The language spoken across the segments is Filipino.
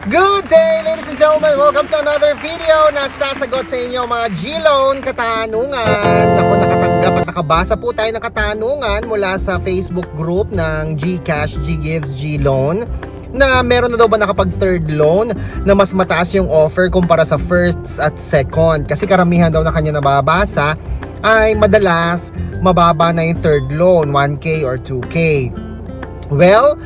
Good day, ladies and gentlemen! Welcome to another video na sasagot sa inyo mga G-Loan katanungan. Ako, nakatanggap at nakabasa po tayo ng katanungan mula sa Facebook group ng GCash, GGives, G-Loan na meron na daw ba nakapag third loan na mas mataas yung offer kumpara sa first at second. Kasi karamihan daw na kanya nababasa ay madalas mababa na yung third loan, 1K or 2K. Well,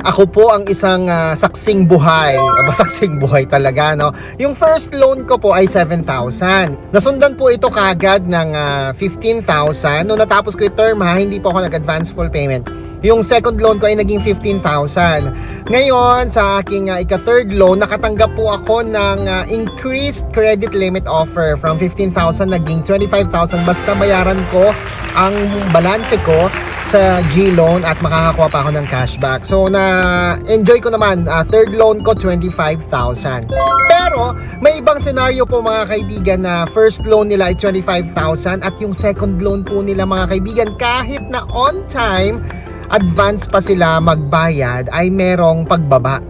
ako po ang isang saksing buhay. Saksing buhay talaga, no? Yung first loan ko po ay 7,000. Nasundan po ito kagad ng 15,000. Noong natapos ko yung term, hindi po ako nag-advance full payment. Yung second loan ko ay naging 15,000. Ngayon, sa aking ika-third loan, nakatanggap po ako ng increased credit limit offer. From 15,000 naging 25,000. Basta bayaran ko ang balanse ko sa G-Loan at makakakuha pa ako ng cashback. So, na-enjoy ko naman. Third loan ko, 25,000. Pero, may ibang scenario po mga kaibigan na first loan nila ay 25,000 at yung second loan po nila mga kaibigan, kahit na on time, advance pa sila magbayad, ay merong pagbaba.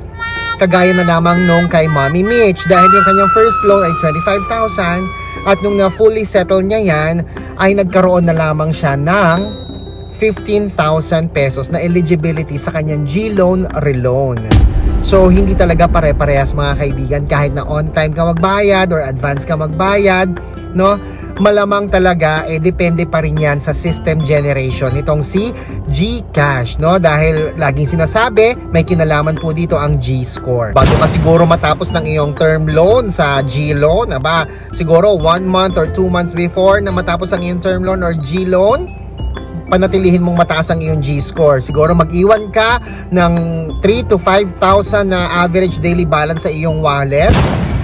Kagaya na lamang nung kay Mommy Mitch, dahil yung kanyang first loan ay 25,000 at nung na-fully settle niya yan, ay nagkaroon na lamang siya ng 15,000 pesos na eligibility sa kanyang G-Loan reloan. So, hindi talaga pare-parehas mga kaibigan kahit na on time ka magbayad or advance ka magbayad, no? Malamang talaga, depende pa rin yan sa system generation itong si GCash, no? Dahil laging sinasabi, may kinalaman po dito ang G-score. Bago ka siguro matapos ng iyong term loan sa G-Loan, siguro 1 month or 2 months before na matapos ang iyong term loan or G-Loan, panatilihin mong mataas ang iyong G-score. Siguro mag-iwan ka ng 3 to 5,000 na average daily balance sa iyong wallet.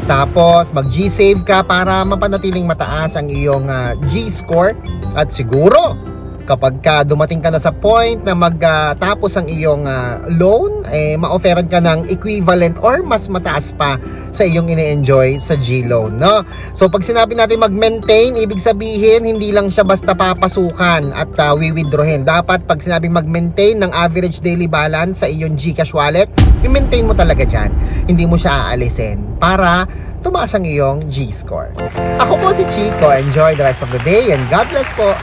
Tapos mag-G-save ka para mapanatiling mataas ang iyong G-score. At siguro kapag dumating ka na sa point na magtapos ang iyong loan, ma-offeran ka ng equivalent or mas mataas pa sa iyong ine-enjoy sa G-Loan, no? So pag sinabi natin mag-maintain, ibig sabihin hindi lang siya basta papasukan at withdrawin. Dapat pag sinabing mag-maintain ng average daily balance sa iyong GCash wallet, i-maintain mo talaga dyan. Hindi mo siya aalisin para tumaas ang iyong G-score. Ako po si Chico. Enjoy the rest of the day and God bless po.